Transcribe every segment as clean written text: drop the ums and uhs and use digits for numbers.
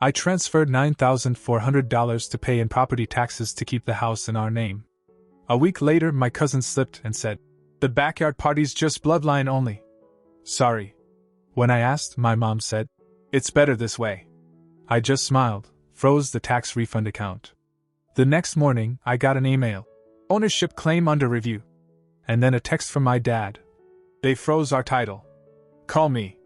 I transferred $9,400 to pay in property taxes to keep the house in our name. A week later, my cousin slipped and said, "The backyard party's just bloodline only." Sorry. When I asked, my mom said, "It's better this way." I just smiled, froze the tax refund account. The next morning, I got an email. "Ownership claim under review." And then a text from my dad. "They froze our title. Call me."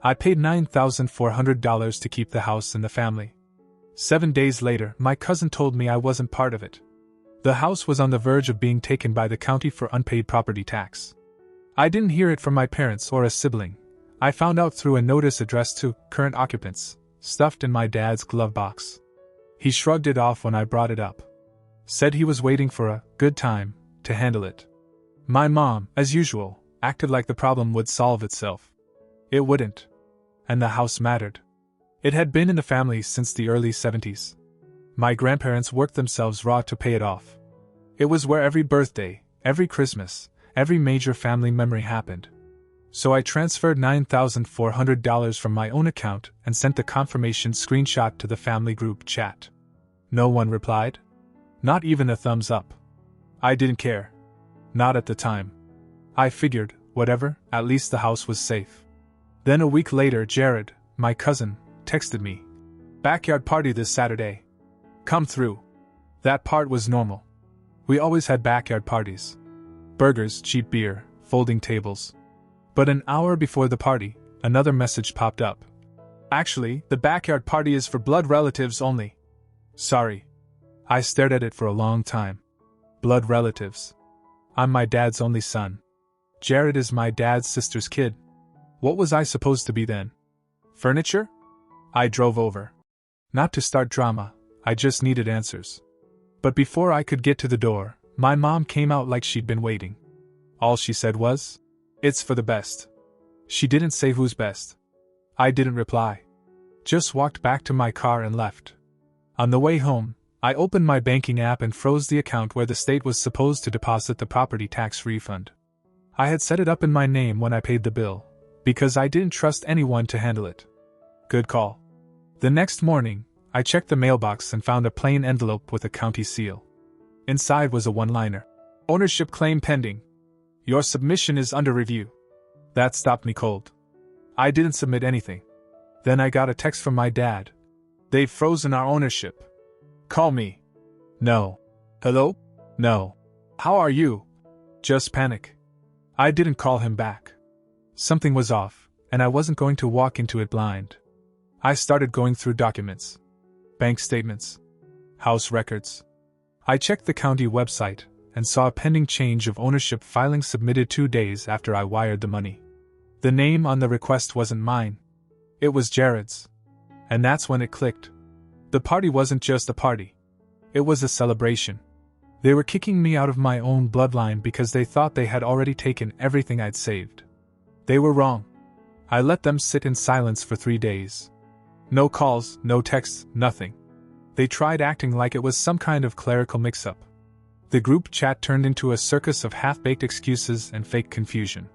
I paid $9,400 to keep the house in the family. 7 days later, my cousin told me I wasn't part of it. The house was on the verge of being taken by the county for unpaid property tax. I didn't hear it from my parents or a sibling. I found out through a notice addressed to current occupants, stuffed in my dad's glove box. He shrugged it off when I brought it up. Said he was waiting for a good time to handle it. My mom, as usual, acted like the problem would solve itself. It wouldn't. And the house mattered. It had been in the family since the early 70s. My grandparents worked themselves raw to pay it off. It was where every birthday, every Christmas, every major family memory happened. So I transferred $9,400 from my own account and sent the confirmation screenshot to the family group chat. No one replied. Not even a thumbs up. I didn't care. Not at the time. I figured, whatever, at least the house was safe. Then a week later, Jared, my cousin, texted me. "Backyard party this Saturday. Come through." That part was normal. We always had backyard parties. Burgers, cheap beer, folding tables. But an hour before the party, another message popped up. "Actually, the backyard party is for blood relatives only." Sorry. I stared at it for a long time. Blood relatives. I'm my dad's only son. Jared is my dad's sister's kid. What was I supposed to be then? Furniture? I drove over. Not to start drama, I just needed answers. But before I could get to the door, my mom came out like she'd been waiting. All she said was, "It's for the best." She didn't say who's best. I didn't reply. Just walked back to my car and left. On the way home, I opened my banking app and froze the account where the state was supposed to deposit the property tax refund. I had set it up in my name when I paid the bill, because I didn't trust anyone to handle it. Good call. The next morning, I checked the mailbox and found a plain envelope with a county seal. Inside was a one-liner. "Ownership claim pending. Your submission is under review." That stopped me cold. I didn't submit anything. Then I got a text from my dad. "They've frozen our ownership. Call me." No. Hello? No. How are you? Just panic. I didn't call him back. Something was off, and I wasn't going to walk into it blind. I started going through documents. Bank statements. House records. I checked the county website and saw a pending change of ownership filing submitted 2 days after I wired the money. The name on the request wasn't mine. It was Jared's. And that's when it clicked. The party wasn't just a party. It was a celebration. They were kicking me out of my own bloodline because they thought they had already taken everything I'd saved. They were wrong. I let them sit in silence for 3 days. No calls, no texts, nothing. They tried acting like it was some kind of clerical mix-up. The group chat turned into a circus of half-baked excuses and fake confusion.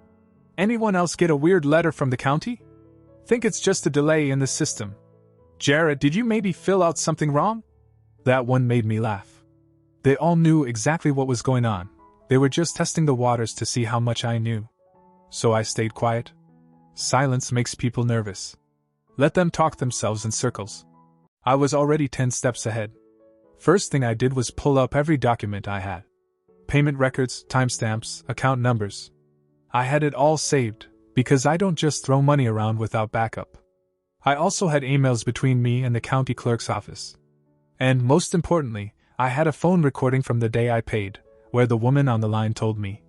"Anyone else get a weird letter from the county? Think it's just a delay in the system. Jared, did you maybe fill out something wrong?" That one made me laugh. They all knew exactly what was going on. They were just testing the waters to see how much I knew. So I stayed quiet. Silence makes people nervous. Let them talk themselves in circles. I was already 10 steps ahead. First thing I did was pull up every document I had. Payment records, timestamps, account numbers. I had it all saved, because I don't just throw money around without backup. I also had emails between me and the county clerk's office. And most importantly, I had a phone recording from the day I paid, where the woman on the line told me,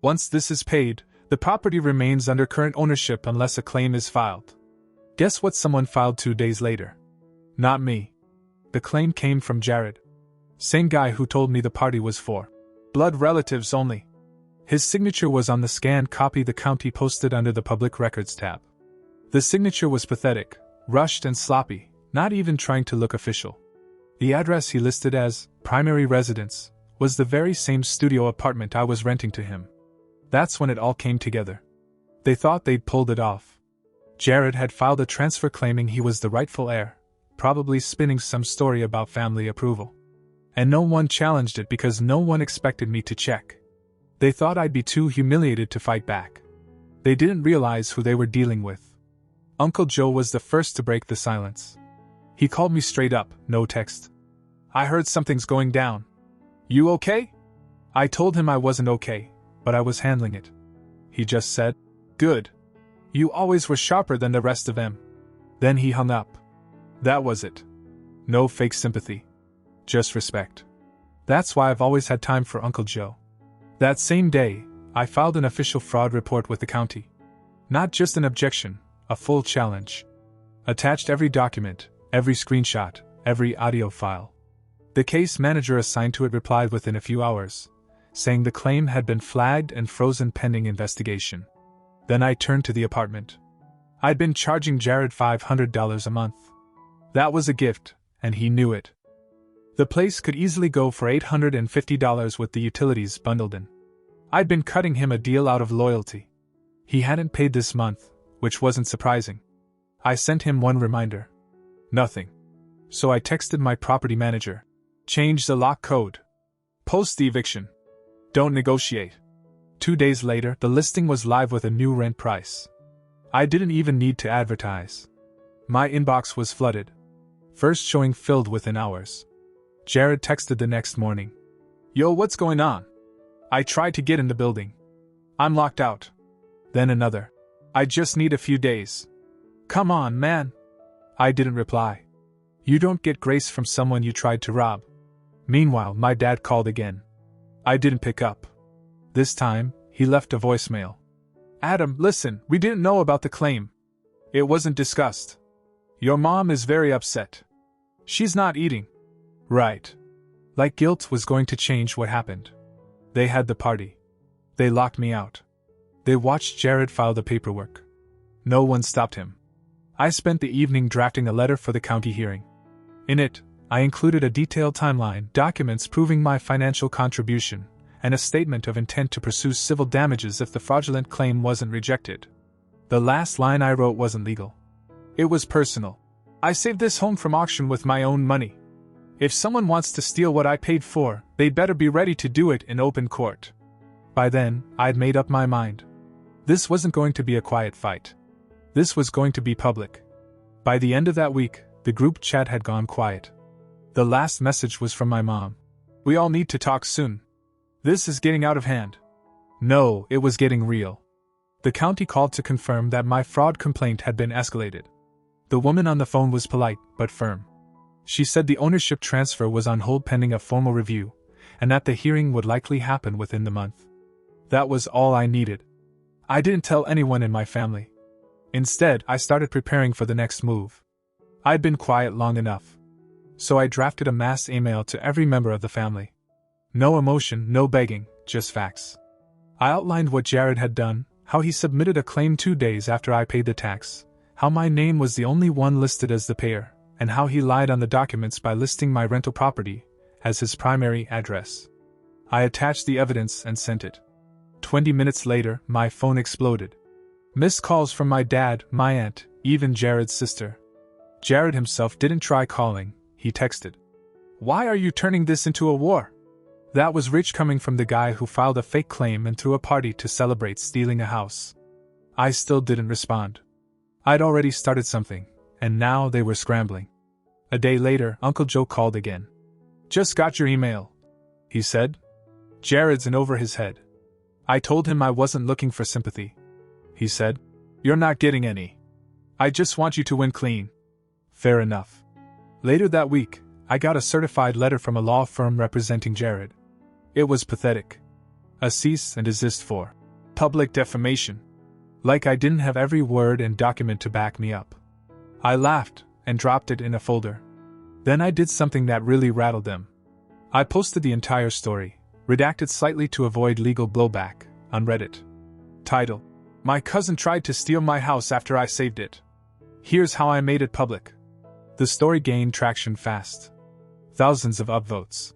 "Once this is paid, the property remains under current ownership unless a claim is filed." Guess what someone filed 2 days later? Not me. The claim came from Jared. Same guy who told me the party was for blood relatives only. His signature was on the scanned copy the county posted under the Public Records tab. The signature was pathetic, rushed and sloppy, not even trying to look official. The address he listed as primary residence was the very same studio apartment I was renting to him. That's when it all came together. They thought they'd pulled it off. Jared had filed a transfer claiming he was the rightful heir, probably spinning some story about family approval. And no one challenged it because no one expected me to check. They thought I'd be too humiliated to fight back. They didn't realize who they were dealing with. Uncle Joe was the first to break the silence. He called me straight up, no text. I heard something's going down. You okay? I told him I wasn't okay, but I was handling it. He just said, good. You always were sharper than the rest of them. Then he hung up. That was it. No fake sympathy. Just respect. That's why I've always had time for Uncle Joe. That same day, I filed an official fraud report with the county. Not just an objection, a full challenge. Attached every document, every screenshot, every audio file. The case manager assigned to it replied within a few hours, saying the claim had been flagged and frozen pending investigation. Then I turned to the apartment. I'd been charging Jared $500 a month. That was a gift, and he knew it. The place could easily go for $850 with the utilities bundled in. I'd been cutting him a deal out of loyalty. He hadn't paid this month, which wasn't surprising. I sent him one reminder. Nothing. So I texted my property manager. Change the lock code. Post the eviction. Don't negotiate. 2 days later, the listing was live with a new rent price. I didn't even need to advertise. My inbox was flooded. First showing filled within hours. Jared texted the next morning. Yo, what's going on? I tried to get in the building. I'm locked out. Then another. I just need a few days. Come on, man. I didn't reply. You don't get grace from someone you tried to rob. Meanwhile, my dad called again. I didn't pick up. This time, he left a voicemail. Adam, listen, we didn't know about the claim. It wasn't discussed. Your mom is very upset. She's not eating. Right. Like guilt was going to change what happened. They had the party. They locked me out. They watched Jared file the paperwork. No one stopped him. I spent the evening drafting a letter for the county hearing. In it, I included a detailed timeline, documents proving my financial contribution, and a statement of intent to pursue civil damages if the fraudulent claim wasn't rejected. The last line I wrote wasn't legal. It was personal. I saved this home from auction with my own money. If someone wants to steal what I paid for, they'd better be ready to do it in open court. By then, I'd made up my mind. This wasn't going to be a quiet fight. This was going to be public. By the end of that week, the group chat had gone quiet. The last message was from my mom. We all need to talk soon. This is getting out of hand. No, it was getting real. The county called to confirm that my fraud complaint had been escalated. The woman on the phone was polite, but firm. She said the ownership transfer was on hold pending a formal review, and that the hearing would likely happen within the month. That was all I needed. I didn't tell anyone in my family. Instead, I started preparing for the next move. I'd been quiet long enough. So I drafted a mass email to every member of the family. No emotion, no begging, just facts. I outlined what Jared had done, how he submitted a claim 2 days after I paid the tax, how my name was the only one listed as the payer, and how he lied on the documents by listing my rental property as his primary address. I attached the evidence and sent it. 20 minutes later, my phone exploded. Missed calls from my dad, my aunt, even Jared's sister. Jared himself didn't try calling, he texted. Why are you turning this into a war? That was rich coming from the guy who filed a fake claim and threw a party to celebrate stealing a house. I still didn't respond. I'd already started something, and now they were scrambling. A day later, Uncle Joe called again. Just got your email, he said. Jared's in over his head. I told him I wasn't looking for sympathy. He said, you're not getting any. I just want you to win clean. Fair enough. Later that week, I got a certified letter from a law firm representing Jared. It was pathetic. A cease and desist for public defamation. Like I didn't have every word and document to back me up. I laughed and dropped it in a folder. Then I did something that really rattled them. I posted the entire story, redacted slightly to avoid legal blowback, on Reddit. Title: My cousin tried to steal my house after I saved it. Here's how I made it public. The story gained traction fast. Thousands of upvotes.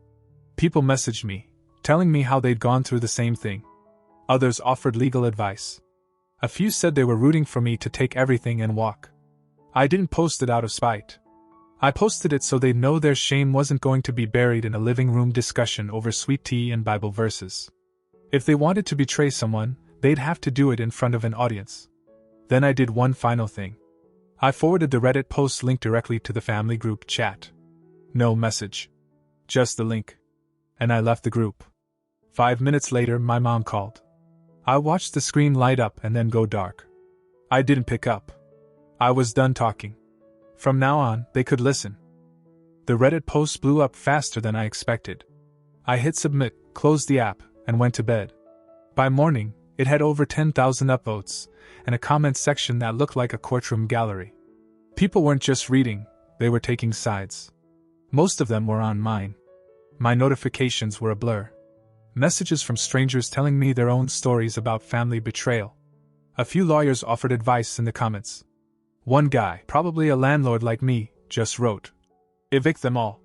People messaged me, telling me how they'd gone through the same thing. Others offered legal advice. A few said they were rooting for me to take everything and walk. I didn't post it out of spite. I posted it so they'd know their shame wasn't going to be buried in a living room discussion over sweet tea and Bible verses. If they wanted to betray someone, they'd have to do it in front of an audience. Then I did one final thing. I forwarded the Reddit post link directly to the family group chat. No message. Just the link. And I left the group. 5 minutes later, my mom called. I watched the screen light up and then go dark. I didn't pick up. I was done talking. From now on, they could listen. The Reddit post blew up faster than I expected. I hit submit, closed the app, and went to bed. By morning, it had over 10,000 upvotes, and a comment section that looked like a courtroom gallery. People weren't just reading, they were taking sides. Most of them were on mine. My notifications were a blur. Messages from strangers telling me their own stories about family betrayal. A few lawyers offered advice in the comments. One guy, probably a landlord like me, just wrote, "Evict them all.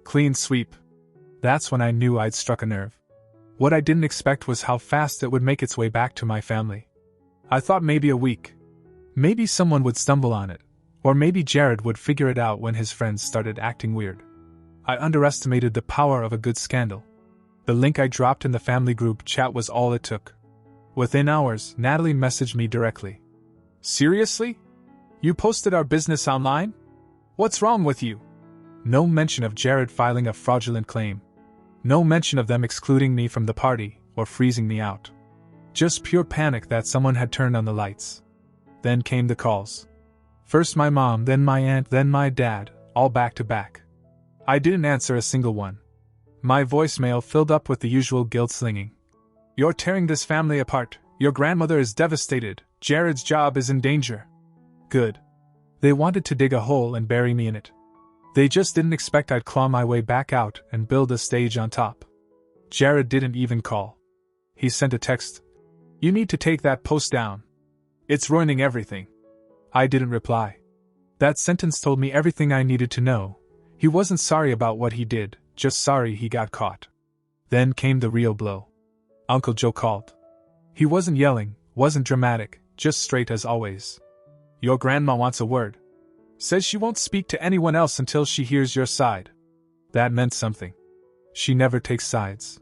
Clean sweep." That's when I knew I'd struck a nerve. What I didn't expect was how fast it would make its way back to my family. I thought maybe a week. Maybe someone would stumble on it, or maybe Jared would figure it out when his friends started acting weird. I underestimated the power of a good scandal. The link I dropped in the family group chat was all it took. Within hours, Natalie messaged me directly. "Seriously? You posted our business online? What's wrong with you?" No mention of Jared filing a fraudulent claim. No mention of them excluding me from the party or freezing me out. Just pure panic that someone had turned on the lights. Then came the calls. First my mom, then my aunt, then my dad, all back to back. I didn't answer a single one. My voicemail filled up with the usual guilt slinging. "You're tearing this family apart. Your grandmother is devastated. Jared's job is in danger." Good. They wanted to dig a hole and bury me in it. They just didn't expect I'd claw my way back out and build a stage on top. Jared didn't even call. He sent a text. "You need to take that post down. It's ruining everything." I didn't reply. That sentence told me everything I needed to know. He wasn't sorry about what he did, just sorry he got caught. Then came the real blow. Uncle Joe called. He wasn't yelling, wasn't dramatic, just straight as always. "Your grandma wants a word. Says she won't speak to anyone else until she hears your side." That meant something. She never takes sides.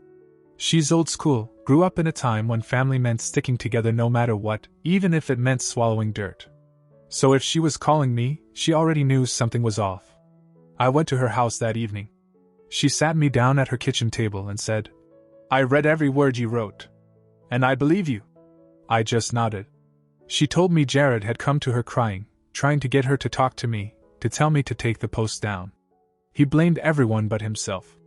She's old school, grew up in a time when family meant sticking together no matter what, even if it meant swallowing dirt. So if she was calling me, she already knew something was off. I went to her house that evening. She sat me down at her kitchen table and said, "I read every word you wrote. And I believe you." I just nodded. She told me Jared had come to her crying, trying to get her to talk to me, to tell me to take the post down. He blamed everyone but himself.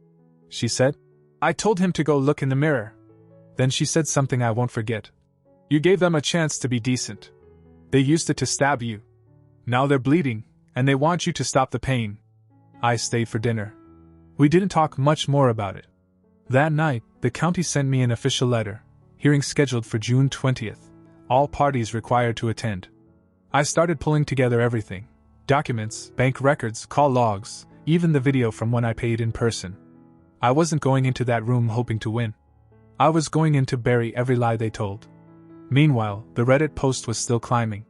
She said, "I told him to go look in the mirror." Then she said something I won't forget. "You gave them a chance to be decent. They used it to stab you. Now they're bleeding, and they want you to stop the pain." I stayed for dinner. We didn't talk much more about it. That night, the county sent me an official letter, hearing scheduled for June 20th, all parties required to attend. I started pulling together everything: documents, bank records, call logs, even the video from when I paid in person. I wasn't going into that room hoping to win. I was going in to bury every lie they told. Meanwhile, the Reddit post was still climbing.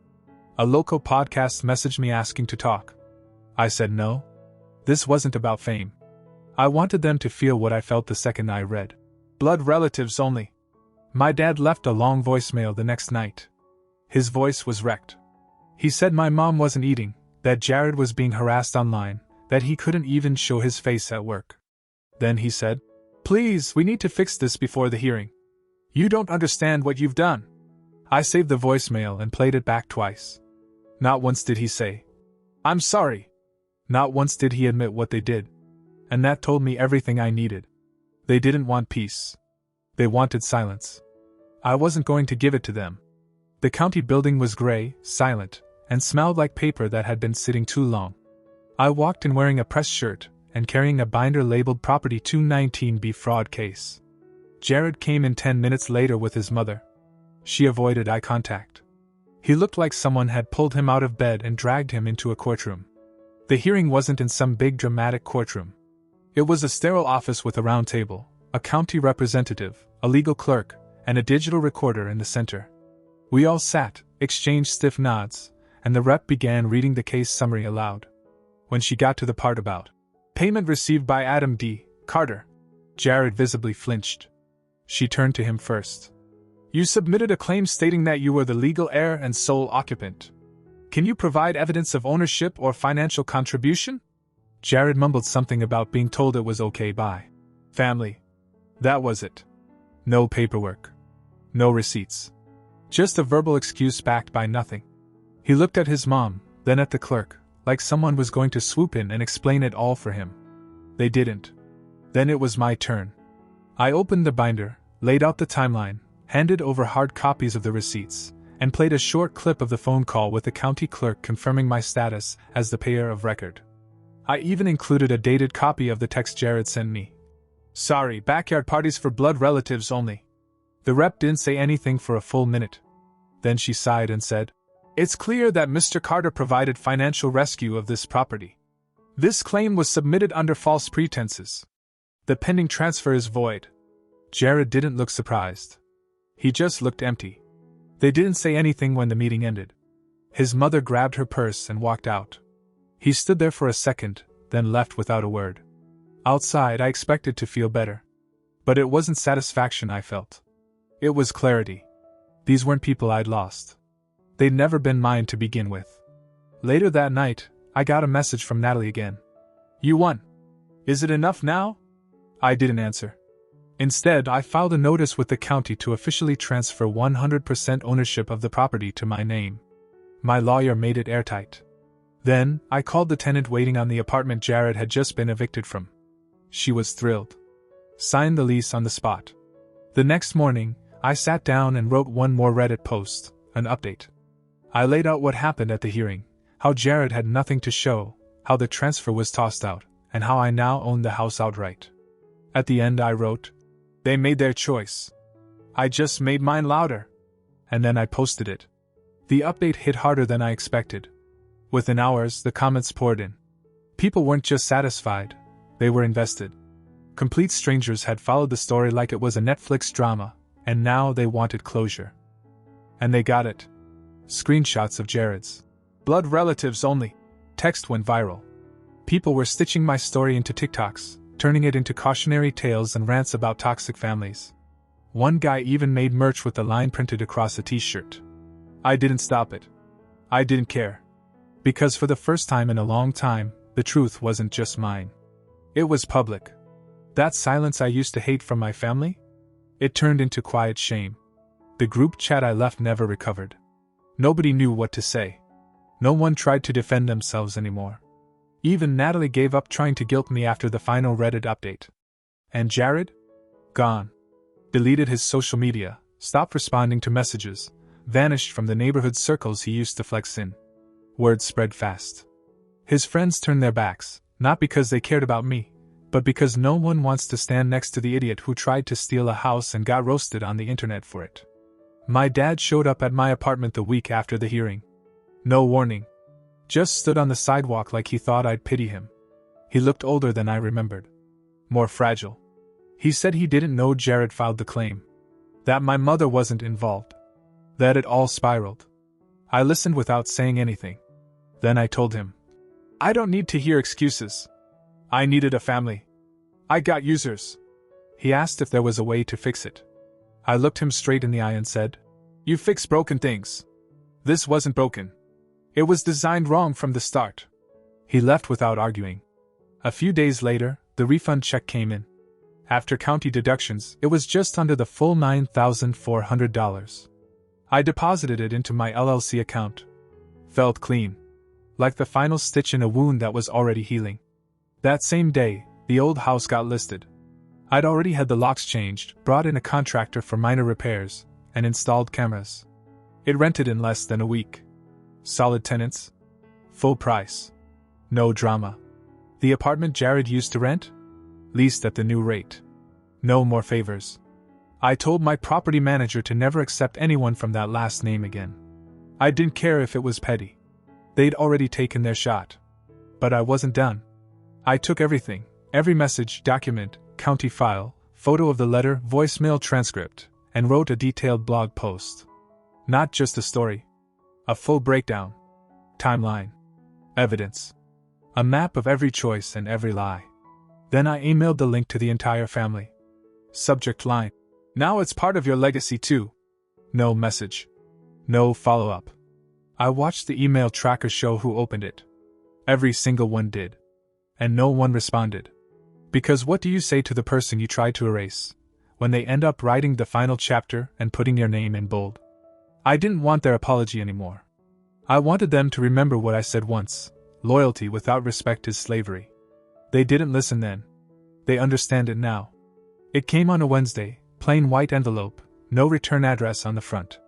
A local podcast messaged me asking to talk. I said no. This wasn't about fame. I wanted them to feel what I felt the second I read. Blood relatives only. My dad left a long voicemail the next night. His voice was wrecked. He said my mom wasn't eating, that Jared was being harassed online, that he couldn't even show his face at work. Then he said, "Please, we need to fix this before the hearing. You don't understand what you've done." I saved the voicemail and played it back twice. Not once did he say, "I'm sorry." Not once did he admit what they did. And that told me everything I needed. They didn't want peace. They wanted silence. I wasn't going to give it to them. The county building was gray, silent, and smelled like paper that had been sitting too long. I walked in wearing a press shirt and carrying a binder labeled Property 219B fraud case. Jared came in 10 minutes later with his mother. She avoided eye contact. He looked like someone had pulled him out of bed and dragged him into a courtroom. The hearing wasn't in some big dramatic courtroom. It was a sterile office with a round table, a county representative, a legal clerk, and a digital recorder in the center. We all sat, exchanged stiff nods, and the rep began reading the case summary aloud. When she got to the part about payment received by Adam D. Carter, Jared visibly flinched. She turned to him first. You submitted a claim stating that you were the legal heir and sole occupant. Can you provide evidence of ownership or financial contribution? Jared mumbled something about being told it was okay by family. That was it. No paperwork. No receipts. Just a verbal excuse backed by nothing. He looked at his mom, then at the clerk, like someone was going to swoop in and explain it all for him. They didn't. Then it was my turn. I opened the binder, laid out the timeline, handed over hard copies of the receipts, and played a short clip of the phone call with the county clerk confirming my status as the payer of record. I even included a dated copy of the text Jared sent me. Sorry, backyard parties for blood relatives only. The rep didn't say anything for a full minute. Then she sighed and said, It's clear that Mr. Carter provided financial rescue of this property. This claim was submitted under false pretenses. The pending transfer is void. Jared didn't look surprised. He just looked empty. They didn't say anything when the meeting ended. His mother grabbed her purse and walked out. He stood there for a second, then left without a word. Outside, I expected to feel better. But it wasn't satisfaction I felt. It was clarity. These weren't people I'd lost. They'd never been mine to begin with. Later that night, I got a message from Natalie again. You won. Is it enough now? I didn't answer. Instead, I filed a notice with the county to officially transfer 100% ownership of the property to my name. My lawyer made it airtight. Then, I called the tenant waiting on the apartment Jared had just been evicted from. She was thrilled. Signed the lease on the spot. The next morning, I sat down and wrote one more Reddit post, an update. I laid out what happened at the hearing, how Jared had nothing to show, how the transfer was tossed out, and how I now owned the house outright. At the end I wrote, They made their choice. I just made mine louder. And then I posted it. The update hit harder than I expected. Within hours, the comments poured in. People weren't just satisfied, they were invested. Complete strangers had followed the story like it was a Netflix drama, and now they wanted closure. And they got it. Screenshots of Jared's blood relatives only text went viral. People were stitching my story into TikToks, turning it into cautionary tales and rants about toxic families. One guy even made merch with the line printed across a t-shirt. I didn't stop it. I didn't care. Because for the first time in a long time, the truth wasn't just mine. It was public. That silence I used to hate from my family? It turned into quiet shame. The group chat I left never recovered. Nobody knew what to say. No one tried to defend themselves anymore. Even Natalie gave up trying to guilt me after the final Reddit update. And Jared? Gone. Deleted his social media, stopped responding to messages, vanished from the neighborhood circles he used to flex in. Word spread fast. His friends turned their backs, not because they cared about me, but because no one wants to stand next to the idiot who tried to steal a house and got roasted on the internet for it. My dad showed up at my apartment the week after the hearing. No warning. Just stood on the sidewalk like he thought I'd pity him. He looked older than I remembered. More fragile. He said he didn't know Jared filed the claim. That my mother wasn't involved. That it all spiraled. I listened without saying anything. Then I told him, I don't need to hear excuses. I needed a family. I got users. He asked if there was a way to fix it. I looked him straight in the eye and said, You fix broken things. This wasn't broken. It was designed wrong from the start. He left without arguing. A few days later, the refund check came in. After county deductions, it was just under the full $9,400. I deposited it into my LLC account. Felt clean. Like the final stitch in a wound that was already healing. That same day, the old house got listed. I'd already had the locks changed, brought in a contractor for minor repairs, and installed cameras. It rented in less than a week. Solid tenants. Full price. No drama. The apartment Jared used to rent? Leased at the new rate. No more favors. I told my property manager to never accept anyone from that last name again. I didn't care if it was petty. They'd already taken their shot. But I wasn't done. I took everything, every message, document, county file, photo of the letter, voicemail transcript, and wrote a detailed blog post. Not just a story. A full breakdown. Timeline. Evidence. A map of every choice and every lie. Then I emailed the link to the entire family. Subject line: "Now it's part of your legacy too." No message. No follow-up. I watched the email tracker show who opened it. Every single one did. And no one responded. Because what do you say to the person you try to erase, when they end up writing the final chapter and putting your name in bold? I didn't want their apology anymore. I wanted them to remember what I said once: loyalty without respect is slavery. They didn't listen then. They understand it now. It came on a Wednesday, plain white envelope, no return address on the front.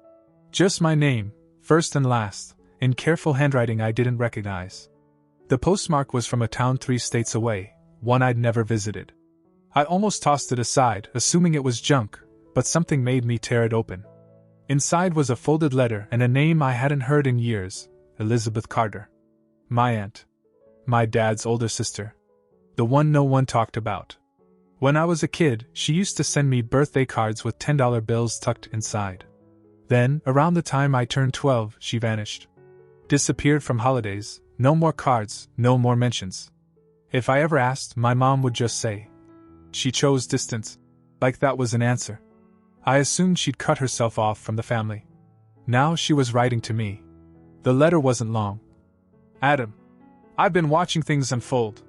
Just my name, first and last, in careful handwriting I didn't recognize. The postmark was from a town 3 states away, one I'd never visited. I almost tossed it aside, assuming it was junk, but something made me tear it open. Inside was a folded letter and a name I hadn't heard in years: Elizabeth Carter. My aunt. My dad's older sister. The one no one talked about. When I was a kid, she used to send me birthday cards with $10 bills tucked inside. Then, around the time I turned 12, she vanished. Disappeared from holidays, no more cards, no more mentions. If I ever asked, my mom would just say, "She chose distance," like that was an answer. I assumed she'd cut herself off from the family. Now she was writing to me. The letter wasn't long. "Adam, I've been watching things unfold.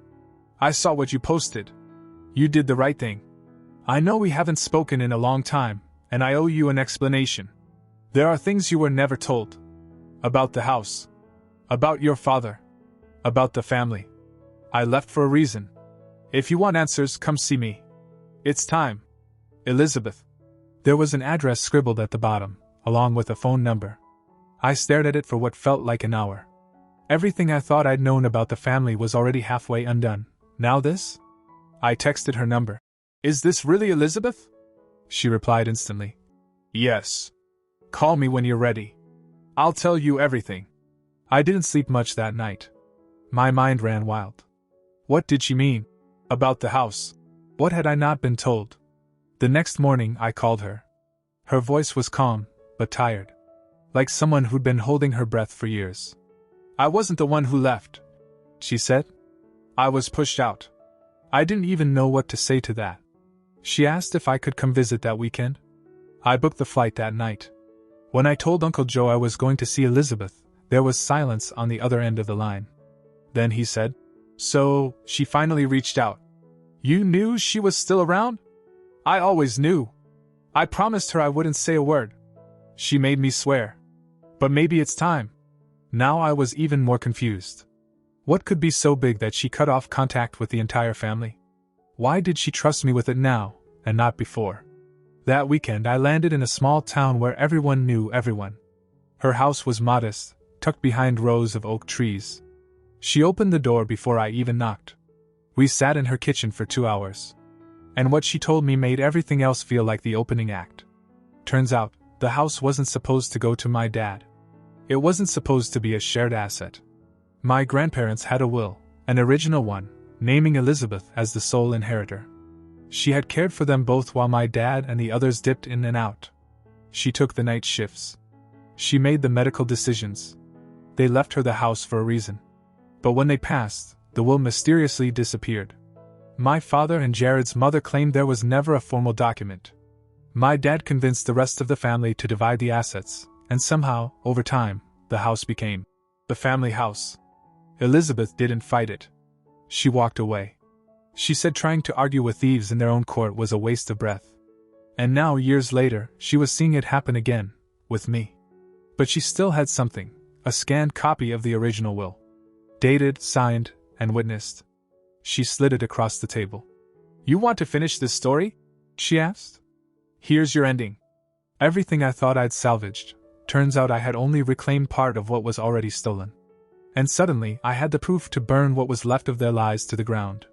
I saw what you posted. You did the right thing. I know we haven't spoken in a long time, and I owe you an explanation. There are things you were never told. About the house. About your father. About the family. I left for a reason. If you want answers, come see me. It's time. Elizabeth." There was an address scribbled at the bottom, along with a phone number. I stared at it for what felt like an hour. Everything I thought I'd known about the family was already halfway undone. Now this? I texted her number. "Is this really Elizabeth?" She replied instantly. "Yes. Call me when you're ready. I'll tell you everything." I didn't sleep much that night. My mind ran wild. What did she mean? About the house. What had I not been told? The next morning I called her. Her voice was calm, but tired. Like someone who'd been holding her breath for years. "I wasn't the one who left," she said. "I was pushed out." I didn't even know what to say to that. She asked if I could come visit that weekend. I booked the flight that night. When I told Uncle Joe I was going to see Elizabeth, there was silence on the other end of the line. Then he said, "So, she finally reached out. You knew she was still around?" "I always knew. I promised her I wouldn't say a word. She made me swear. But maybe it's time." Now I was even more confused. What could be so big that she cut off contact with the entire family? Why did she trust me with it now, and not before? That weekend I landed in a small town where everyone knew everyone. Her house was modest, tucked behind rows of oak trees. She opened the door before I even knocked. We sat in her kitchen for 2 hours. And what she told me made everything else feel like the opening act. Turns out, the house wasn't supposed to go to my dad. It wasn't supposed to be a shared asset. My grandparents had a will, an original one, naming Elizabeth as the sole inheritor. She had cared for them both while my dad and the others dipped in and out. She took the night shifts. She made the medical decisions. They left her the house for a reason. But when they passed, the will mysteriously disappeared. My father and Jared's mother claimed there was never a formal document. My dad convinced the rest of the family to divide the assets, and somehow, over time, the house became the family house. Elizabeth didn't fight it. She walked away. She said trying to argue with thieves in their own court was a waste of breath. And now, years later, she was seeing it happen again, with me. But she still had something, a scanned copy of the original will. Dated, signed, and witnessed. She slid it across the table. "You want to finish this story?" she asked. "Here's your ending." Everything I thought I'd salvaged, turns out I had only reclaimed part of what was already stolen. And suddenly, I had the proof to burn what was left of their lies to the ground.